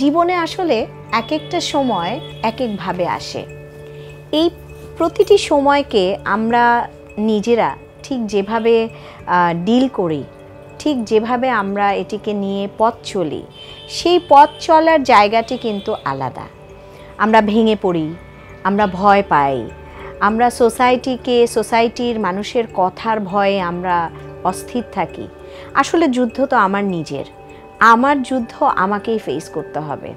জীবনে আসলে এক একটা সময় এক একভাবে আসে। এই প্রতিটি সময়কে আমরা নিজেরা ঠিক যেভাবে ডিল করি, ঠিক যেভাবে আমরা এটিকে নিয়ে পথ চলি, সেই পথ চলার জায়গাটি কিন্তু আলাদা। আমরা ভেঙে পড়ি, আমরা ভয় পাই, আমরা সোসাইটির মানুষের কথার ভয়ে আমরা অস্থির থাকি। আসলে যুদ্ধ তো আমার নিজের, আমার যুদ্ধ আমাকেই ফেস করতে হবে।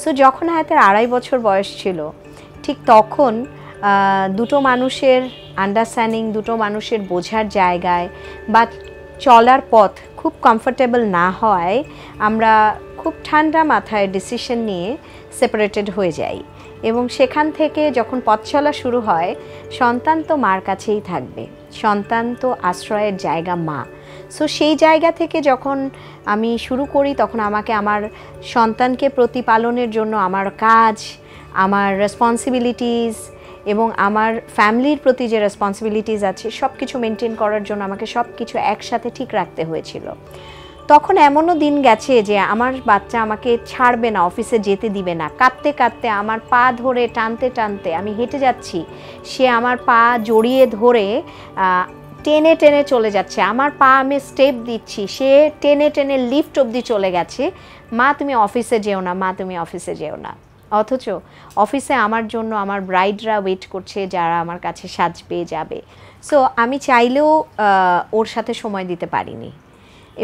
সো যখন হায়াতের 2.5 বছর বয়স ছিল, ঠিক তখন দুটো মানুষের আন্ডারস্ট্যান্ডিং, দুটো মানুষের বোঝার জায়গায় বা চলার পথ খুব কমফোর্টেবল না হওয়ায় আমরা খুব ঠান্ডা মাথায় ডিসিশন নিয়ে সেপারেটেড হয়ে যাই। এবং সেখান থেকে যখন পথ চলা শুরু হয়, সন্তান তো মার কাছেই থাকবে, সন্তান তো আশ্রয়ের জায়গা মা। সো সেই জায়গা থেকে যখন আমি শুরু করি, তখন আমাকে আমার সন্তানকে প্রতিপালনের জন্য আমার কাজ, আমার রেসপন্সিবিলিটিস এবং আমার ফ্যামিলির প্রতি যে রেসপন্সিবিলিটিস আছে সব কিছু মেনটেন করার জন্য আমাকে সব কিছু একসাথে ঠিক রাখতে হয়েছিল। তখন এমনও দিন গেছে যে আমার বাচ্চা আমাকে ছাড়বে না, অফিসে যেতে দিবে না, কাঁদতে কাঁদতে আমার পা ধরে টানতে টানতে, আমি হেঁটে যাচ্ছি, সে আমার পা জড়িয়ে ধরে টেনে টেনে চলে যাচ্ছে, আমার পা আমি স্টেপ দিচ্ছি, সে টেনে টেনে লিফট অবধি চলে গেছে, মা তুমি অফিসে যেও না, মা তুমি অফিসে যেও না। অথচ অফিসে আমার জন্য আমার ব্রাইডরা ওয়েট করছে, যারা আমার কাছে সাজবে যাবে। সো আমি চাইলেও ওর সাথে সময় দিতে পারিনি।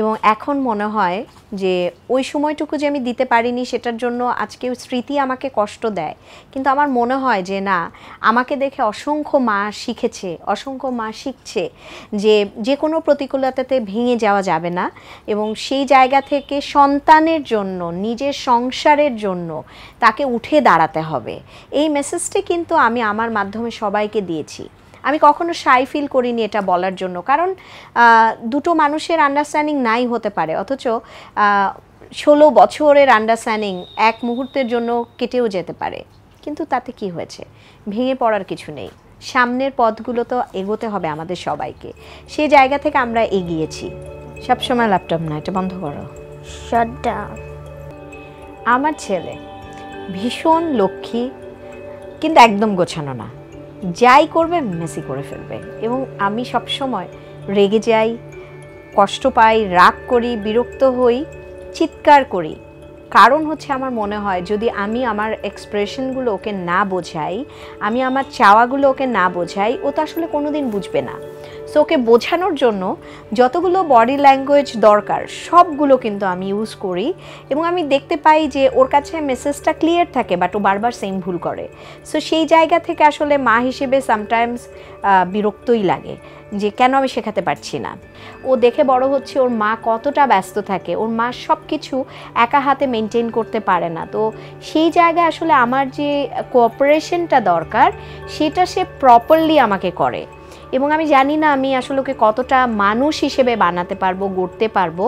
এবং এখন মনে হয় যে ওই সময়টুকু যে আমি দিতে পারিনি, সেটার জন্য আজকে স্মৃতি আমাকে কষ্ট দেয়। কিন্তু আমার মনে হয় যে না, আমাকে দেখে অসংখ্য মা শিখেছে, অসংখ্য মা শিখছে যে কোনো প্রতিকূলতাতে ভেঙে যাওয়া যাবে না, এবং সেই জায়গা থেকে সন্তানের জন্য, নিজের সংসারের জন্য তাকে উঠে দাঁড়াতে হবে। এই মেসেজটি কিন্তু আমি আমার মাধ্যমে সবাইকে দিয়েছি। আমি কখনো শাই ফিল করিনি এটা বলার জন্য, কারণ দুটো মানুষের আন্ডারস্ট্যান্ডিং নাই হতে পারে, অথচ 16 বছরের আন্ডারস্ট্যান্ডিং এক মুহূর্তের জন্য কেটেও যেতে পারে। কিন্তু তাতে কি হয়েছে? ভেঙে পড়ার কিছু নেই, সামনের পথগুলো তো এগোতে হবে আমাদের সবাইকে। সেই জায়গা থেকে আমরা এগিয়েছি। সবসময় ল্যাপটপ না, এটা বন্ধ করো, শাট ডাউন। আমার ছেলে ভীষণ লক্ষ্মী, কিন্তু একদম গোছানো না, যাই করবে মেসি করে ফেলবে। এবং আমি সবসময় রেগে যাই, কষ্ট পাই, রাগ করি, বিরক্ত হই, চিৎকার করি। কারণ হচ্ছে আমার মনে হয় যদি আমি আমার এক্সপ্রেশনগুলো ওকে না বোঝাই, আমি আমার চাওয়াগুলো ওকে না বোঝাই, ও তো আসলে কোনো দিন বুঝবে না। সো ওকে বোঝানোর জন্য যতগুলো বডি ল্যাঙ্গুয়েজ দরকার সবগুলো কিন্তু আমি ইউজ করি, এবং আমি দেখতে পাই যে ওর কাছে মেসেজটা ক্লিয়ার থাকে, বাট ও বারবার সেম ভুল করে। সো সেই জায়গা থেকে আসলে মা হিসেবে সামটাইমস বিরক্তই লাগে যে কেন আমি শেখাতে পারছি না। ও দেখে বড় হচ্ছে ওর মা কতটা ব্যস্ত থাকে, ওর মা সব কিছু একা হাতে মেনটেন করতে পারে না। তো সেই জায়গায় আসলে আমার যে কোঅপারেশনটা দরকার সেটা সে প্রপারলি আমাকে করে, এবং আমি জানি না আমি আসলে ওকে কতটা মানুষ হিসেবে বানাতে পারবো, গড়তে পারবো।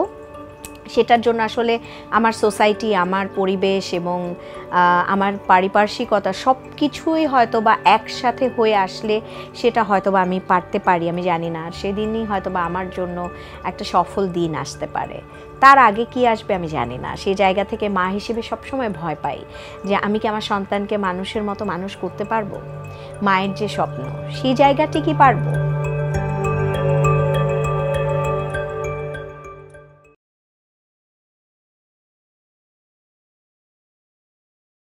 সেটার জন্য আসলে আমার সোসাইটি, আমার পরিবেশ এবং আমার পারিপার্শ্বিকতা সব কিছুই হয়তো বা একসাথে হয়ে আসলে সেটা হয়তো বা আমি পারতে পারি, আমি জানি না। আর সেদিনই হয়তো বা আমার জন্য একটা সফল দিন আসতে পারে। তার আগে কি আসবে আমি জানি না। সেই জায়গা থেকে মা হিসেবে সবসময় ভয় পাই যে আমি কি আমার সন্তানকে মানুষের মতো মানুষ করতে পারবো? মায়ের যে স্বপ্ন, সেই জায়গাটি কি পারবো?